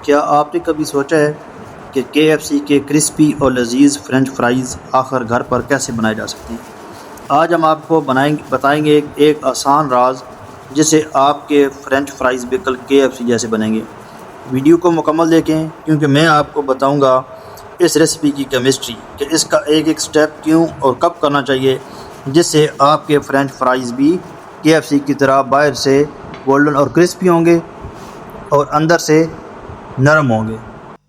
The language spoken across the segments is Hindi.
क्या आपने कभी सोचा है कि KFC के क्रिस्पी और लजीज फ्रेंच फ्राइज़ आखिर घर पर कैसे बनाए जा सकती हैं? आज हम आपको बताएंगे एक आसान राज जिससे आपके फ्रेंच फ्राइज़ बिल्कुल KFC जैसे बनेंगे। वीडियो को मुकम्मल देखें क्योंकि मैं आपको बताऊंगा इस रेसिपी की केमिस्ट्री कि इसका एक एक स्टेप क्यों और कब करना चाहिए, जिससे आपके फ्रेंच फ्राइज़ भी KFC की तरह बाहर से गोल्डन और क्रिस्पी होंगे और अंदर से नरम होंगे।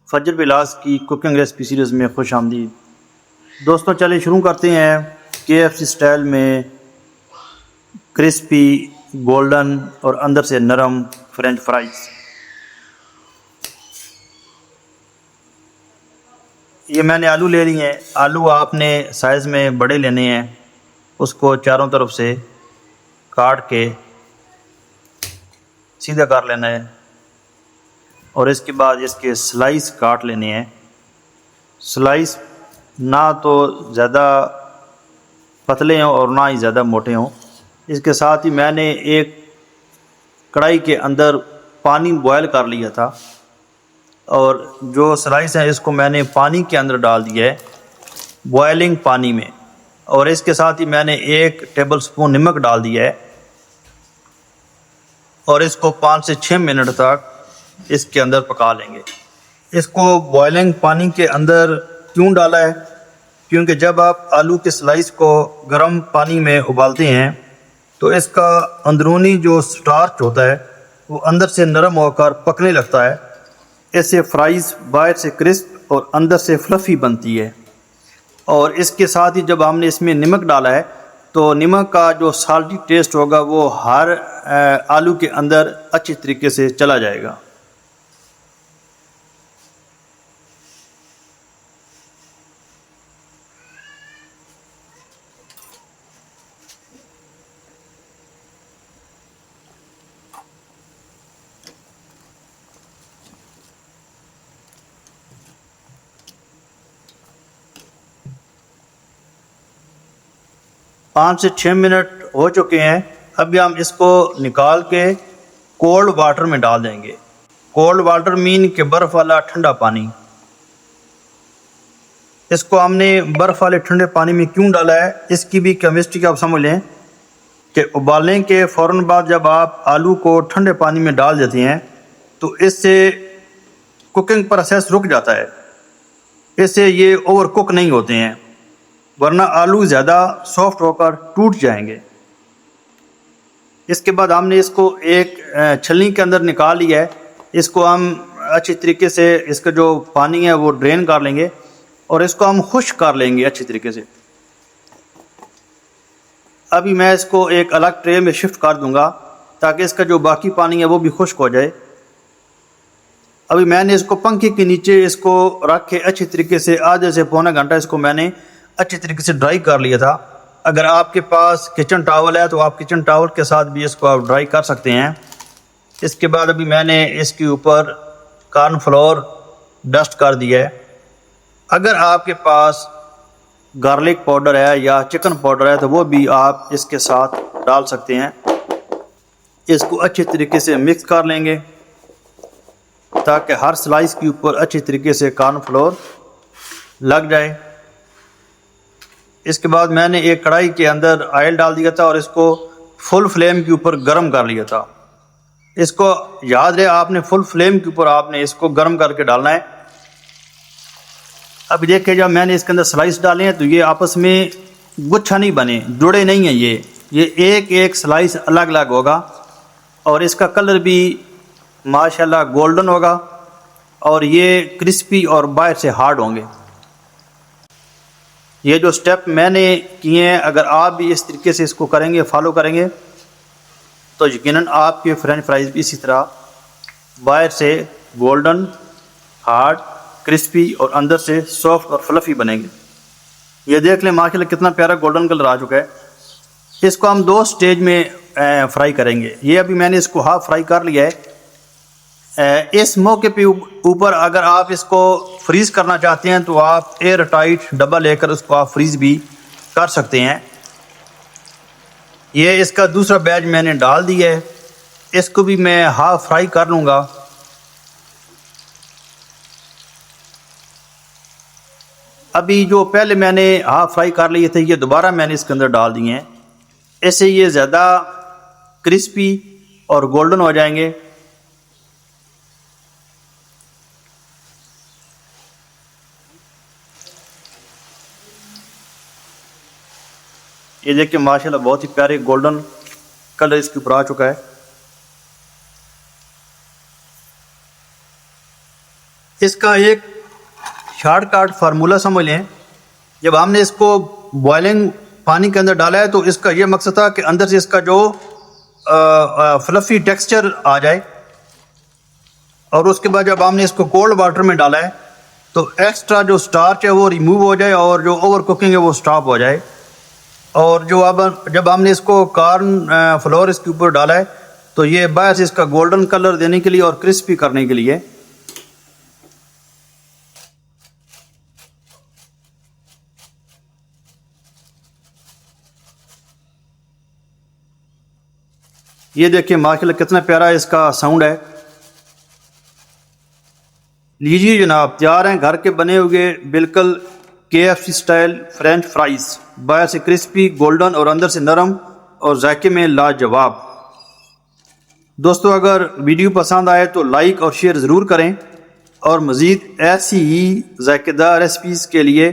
फजर बिलास की कुकिंग रेसिपी सीरीज़ में खुश आमदीद। दोस्तों, चलिए शुरू करते हैं KFC स्टाइल में क्रिस्पी, गोल्डन और अंदर से नरम फ्रेंच फ्राइज़। ये मैंने आलू ले लिए हैं। आलू आपने साइज़ में बड़े लेने हैं। उसको चारों तरफ से काट के सीधा कर लेना है और इसके बाद इसके स्लाइस काट लेने हैं। स्लाइस ना तो ज़्यादा पतले हों और ना ही ज़्यादा मोटे हों। इसके साथ ही मैंने एक कढ़ाई के अंदर पानी बॉयल कर लिया था और जो स्लाइस हैं इसको मैंने पानी के अंदर डाल दिया है, बॉयलिंग पानी में, और इसके साथ ही मैंने 1 टेबलस्पून नमक डाल दिया है और इसको 5 से 6 मिनट तक इसके अंदर पका लेंगे। इसको बॉयलिंग पानी के अंदर क्यों डाला है? क्योंकि जब आप आलू के स्लाइस को गर्म पानी में उबालते हैं तो इसका अंदरूनी जो स्टार्च होता है वो अंदर से नरम होकर पकने लगता है। इससे फ्राइज़ बाहर से क्रिस्प और अंदर से फ्लफ़ी बनती है। और इसके साथ ही जब हमने इसमें नमक डाला है तो नमक का जो साल्टी टेस्ट होगा वो हर आलू के अंदर अच्छी तरीके से चला जाएगा। पाँच से 6 मिनट हो चुके हैं। अभी हम इसको निकाल के कोल्ड वाटर में डाल देंगे। कोल्ड वाटर मीन के बर्फ़ वाला ठंडा पानी। इसको हमने बर्फ़ वाले ठंडे पानी में क्यों डाला है, इसकी भी केमिस्ट्री का आप समझ लें कि उबालने के फ़ौरन बाद जब आप आलू को ठंडे पानी में डाल देते हैं तो इससे कुकिंग प्रोसेस रुक जाता है। इससे ये ओवर कुक नहीं होते हैं, वरना आलू ज़्यादा सॉफ्ट होकर टूट जाएंगे। इसके बाद हमने इसको एक छलनी के अंदर निकाल लिया है। इसको हम अच्छी तरीके से इसका जो पानी है वो ड्रेन कर लेंगे और इसको हम खुश्क कर लेंगे अच्छी तरीके से। अभी मैं इसको एक अलग ट्रे में शिफ्ट कर दूंगा ताकि इसका जो बाकी पानी है वो भी खुश्क हो जाए। अभी मैंने इसको पंखे के नीचे इसको रख के अच्छी तरीके से आधे से पौना घंटा इसको मैंने अच्छी तरीके से ड्राई कर लिया था। अगर आपके पास किचन टॉवल है तो आप किचन टॉवल के साथ भी इसको आप ड्राई कर सकते हैं। इसके बाद अभी मैंने इसके ऊपर कॉर्नफ्लोर डस्ट कर दिया है। अगर आपके पास गार्लिक पाउडर है या चिकन पाउडर है तो वो भी आप इसके साथ डाल सकते हैं। इसको अच्छी तरीके से मिक्स कर लेंगे ताकि हर स्लाइस के ऊपर अच्छी तरीके से कॉर्नफ्लोर लग जाए। इसके बाद मैंने एक कढ़ाई के अंदर ऑयल डाल दिया था और इसको फुल फ्लेम के ऊपर गर्म कर लिया था। इसको याद रहे आपने फुल फ्लेम के ऊपर आपने इसको गर्म करके डालना है। अब देखिए जब मैंने इसके अंदर स्लाइस डाले हैं तो ये आपस में गुच्छा नहीं बने, जुड़े नहीं हैं। ये एक एक स्लाइस अलग अलग होगा और इसका कलर भी माशाल्लाह गोल्डन होगा और ये क्रिस्पी और बाहर से हार्ड होंगे। ये जो स्टेप मैंने किए हैं, अगर आप भी इस तरीके से इसको करेंगे, फॉलो करेंगे, तो यकीनन आपके फ्रेंच फ्राइज़ भी इसी तरह बाहर से गोल्डन, हार्ड, क्रिस्पी और अंदर से सॉफ्ट और फ्लफ़ी बनेंगे। ये देख लें माशाल्लाह कितना प्यारा गोल्डन कलर आ चुका है। इसको हम 2 स्टेज में फ्राई करेंगे। ये अभी मैंने इसको हाफ फ्राई कर लिया है। इस मौके पे ऊपर अगर आप इसको फ्रीज़ करना चाहते हैं तो आप एयर टाइट डब्बा लेकर उसको आप फ्रीज़ भी कर सकते हैं। ये इसका दूसरा बैच मैंने डाल दिया है। इसको भी मैं हाफ फ्राई कर लूँगा। अभी जो पहले मैंने हाफ फ्राई कर लिए थे ये दोबारा मैंने इसके अंदर डाल दिए हैं, ऐसे ये ज़्यादा क्रिस्पी और गोल्डन हो जाएंगे। ये देखिए माशाल्लाह बहुत ही प्यारे गोल्डन कलर इसके ऊपर आ चुका है। इसका एक शॉर्टकट फार्मूला समझ लें, जब हमने इसको बॉइलिंग पानी के अंदर डाला है तो इसका ये मकसद था कि अंदर से इसका जो फ्लफ़ी टेक्सचर आ जाए, और उसके बाद जब हमने इसको कोल्ड वाटर में डाला है तो एक्स्ट्रा जो स्टार्च है वो रिमूव हो जाए और जो ओवर कुकिंग है वो स्टॉप हो जाए। और जो अब जब हमने इसको कॉर्न फ्लोर इसके ऊपर डाला है तो ये बस इसका गोल्डन कलर देने के लिए और क्रिस्पी करने के लिए। ये देखिए माशाल्लाह कितना प्यारा इसका साउंड है। लीजिए जनाब, तैयार हैं घर के बने हुए बिल्कुल KFC स्टाइल फ्रेंच फ्राइज़, बाहर से क्रिस्पी गोल्डन और अंदर से नरम और जायके में लाजवाब। दोस्तों अगर वीडियो पसंद आए तो लाइक और शेयर ज़रूर करें, और मज़ीद ऐसी ही जायकेदार रेसिपीज़ के लिए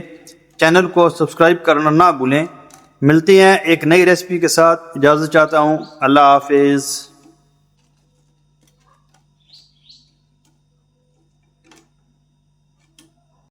चैनल को सब्सक्राइब करना ना भूलें। मिलते हैं एक नई रेसिपी के साथ, इजाज़त चाहता हूँ। अल्लाह हाफिज़।